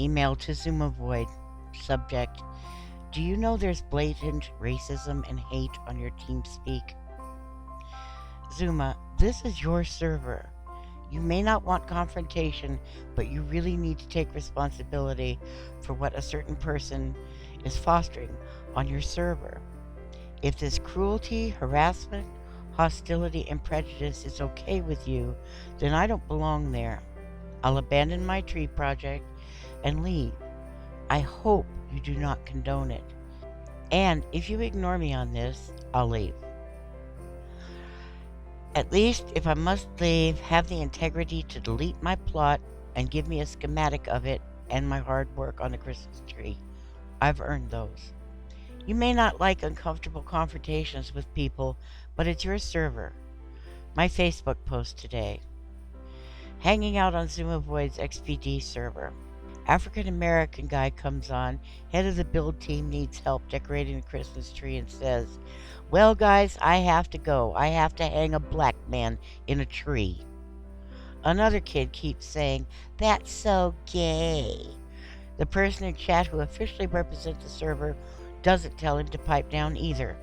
Email to Xisuma Void. Subject: do you know there's blatant racism and hate on your TeamSpeak? Xisuma, this is your server. You may not want confrontation, but you really need to take responsibility for what a certain person is fostering on your server. If this cruelty, harassment, hostility, and prejudice is okay with you, then I don't belong there. I'll abandon my tree project and leave. I hope you do not condone it. And if you ignore me on this, I'll leave. At least, if I must leave, have the integrity to delete my plot and give me a schematic of it and my hard work on the Christmas tree. I've earned those. You may not like uncomfortable confrontations with people, but it's your server. My Facebook post today. Hanging out on Xisuma Void's XPD server. African American guy comes on, head of the build team needs help decorating the Christmas tree and says, well guys, I have to go. I have to hang a black man in a tree. Another kid keeps saying, that's so gay. The person in chat who officially represents the server doesn't tell him to pipe down either.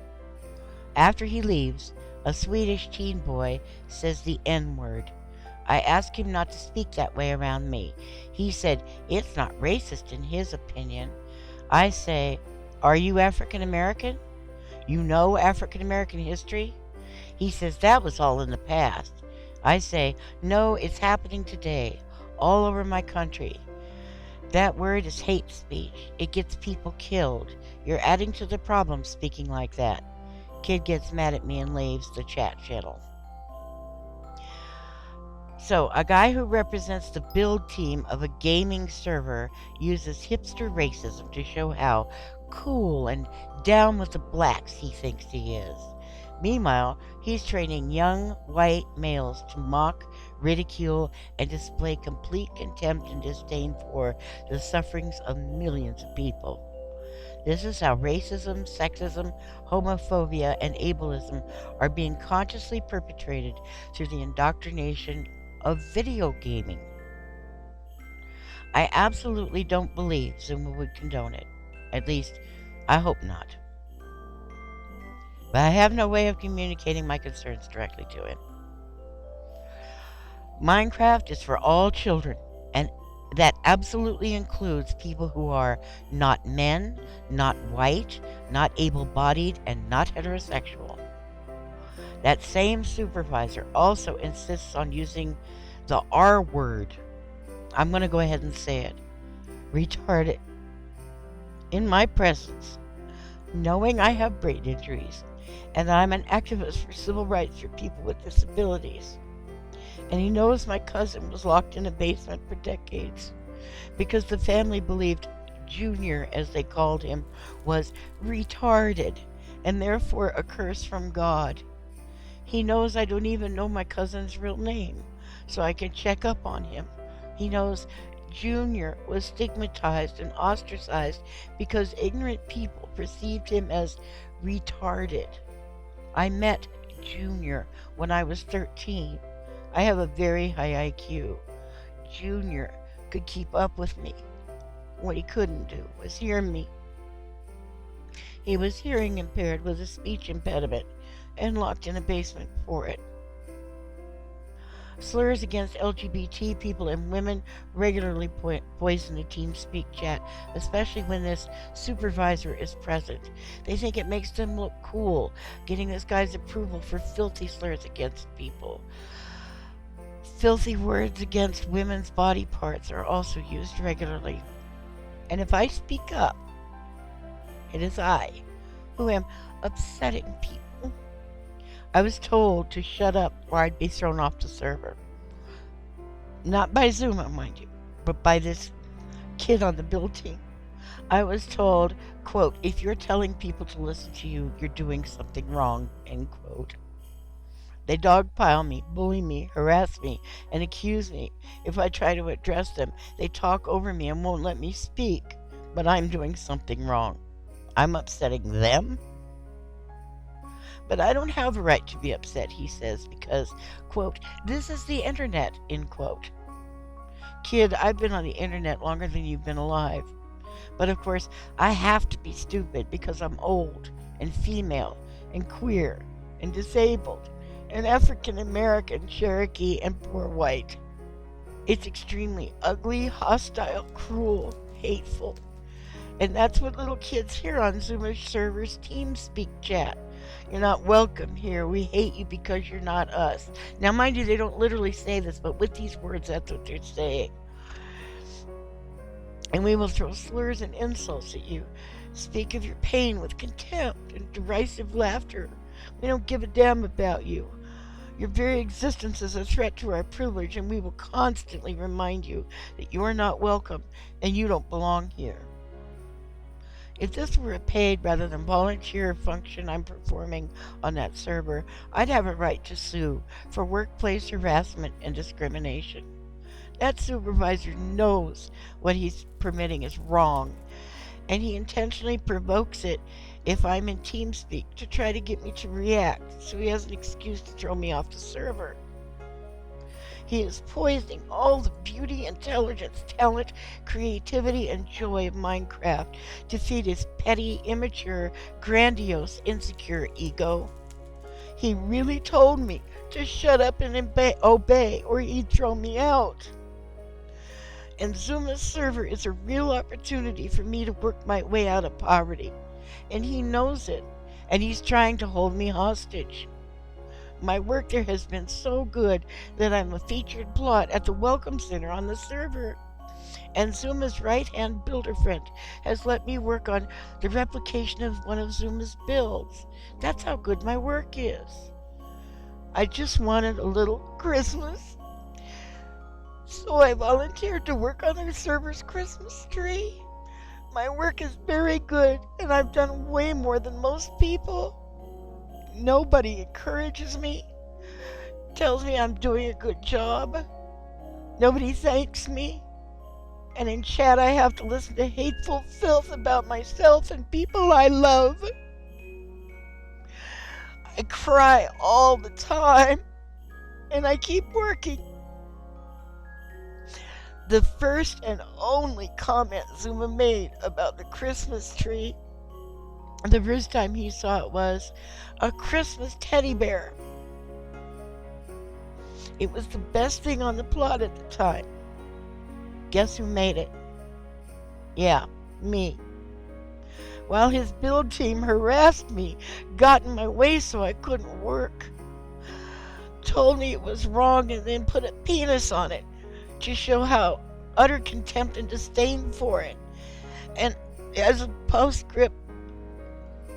After he leaves, a Swedish teen boy says the N-word. I asked him not to speak that way around me. He said it's not racist in his opinion. I say, are you African American? You know African American history? He says that was all in the past. I say, no, it's happening today, all over my country. That word is hate speech. It gets people killed. You're adding to the problem speaking like that. Kid gets mad at me and leaves the chat channel. So, a guy who represents the build team of a gaming server uses hipster racism to show how cool and down with the blacks he thinks he is. Meanwhile, he's training young white males to mock, ridicule, and display complete contempt and disdain for the sufferings of millions of people. This is how racism, sexism, homophobia, and ableism are being consciously perpetrated through the indoctrination of video gaming. I absolutely don't believe Xisuma would condone it. At least, I hope not. But I have no way of communicating my concerns directly to him. Minecraft is for all children, and that absolutely includes people who are not men, not white, not able-bodied, and not heterosexual. That same supervisor also insists on using the R word. I'm going to go ahead and say it. Retarded. In my presence, knowing I have brain injuries and I'm an activist for civil rights for people with disabilities. And he knows my cousin was locked in a basement for decades because the family believed Junior, as they called him, was retarded and therefore a curse from God. He knows I don't even know my cousin's real name, so I can check up on him. He knows Junior was stigmatized and ostracized because ignorant people perceived him as retarded. I met Junior when I was 13. I have a very high IQ. Junior could keep up with me. What he couldn't do was hear me. He was hearing impaired with a speech impediment and locked in a basement for it. Slurs against LGBT people and women regularly poison the TeamSpeak chat, especially when this supervisor is present. They think it makes them look cool, getting this guy's approval for filthy slurs against people. Filthy words against women's body parts are also used regularly. And if I speak up, it is I who am upsetting people. I was told to shut up or I'd be thrown off the server. Not by Xisuma, mind you, but by this kid on the build team. I was told, quote, if you're telling people to listen to you, you're doing something wrong, end quote. They dogpile me, bully me, harass me, and accuse me. If I try to address them, they talk over me and won't let me speak. But I'm doing something wrong. I'm upsetting them? But I don't have a right to be upset, he says, because, quote, this is the internet, end quote. Kid, I've been on the internet longer than you've been alive. But of course, I have to be stupid because I'm old and female and queer and disabled and African American, Cherokee, and poor white. It's extremely ugly, hostile, cruel, hateful. And that's what little kids hear on Zoomer servers TeamSpeak chat. You're not welcome here. We hate you because you're not us. Now, mind you, they don't literally say this, but with these words, that's what they're saying. And we will throw slurs and insults at you, speak of your pain with contempt and derisive laughter. We don't give a damn about you. Your very existence is a threat to our privilege, and we will constantly remind you that you are not welcome and you don't belong here. If this were a paid rather than volunteer function I'm performing on that server, I'd have a right to sue for workplace harassment and discrimination. That supervisor knows what he's permitting is wrong, and he intentionally provokes it if I'm in TeamSpeak to try to get me to react, so he has an excuse to throw me off the server. He is poisoning all the beauty, intelligence, talent, creativity, and joy of Minecraft to feed his petty, immature, grandiose, insecure ego. He really told me to shut up and obey, or he'd throw me out. And Zuma's server is a real opportunity for me to work my way out of poverty. And he knows it, and he's trying to hold me hostage. My work there has been so good that I'm a featured plot at the Welcome Center on the server. And Zuma's right-hand builder friend has let me work on the replication of one of Zuma's builds. That's how good my work is. I just wanted a little Christmas. So I volunteered to work on their server's Christmas tree. My work is very good, and I've done way more than most people. Nobody encourages me, tells me I'm doing a good job. Nobody thanks me. And in chat I have to listen to hateful filth about myself and people I love. I cry all the time, and I keep working. The first and only comment Zuma made about the Christmas tree, the first time he saw it, was a Christmas teddy bear. It was the best thing on the plot at the time. Guess who made it? Yeah, me. While his build team harassed me, got in my way so I couldn't work, told me it was wrong, and then put a penis on it to show how utter contempt and disdain for it. And as a postscript,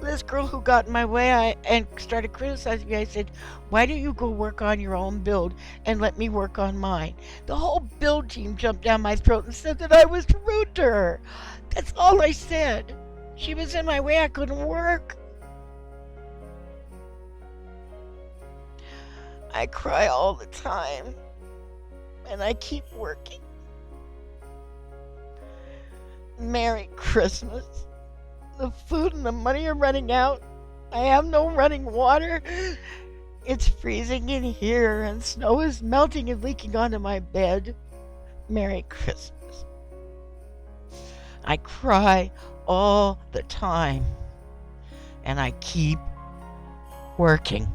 this girl who got in my way and started criticizing me, I said, why don't you go work on your own build and let me work on mine? The whole build team jumped down my throat and said that I was rude to her. That's all I said. She was in my way, I couldn't work. I cry all the time, and I keep working. Merry Christmas. The food and the money are running out. I have no running water. It's freezing in here, and snow is melting and leaking onto my bed. Merry Christmas. I cry all the time, and I keep working.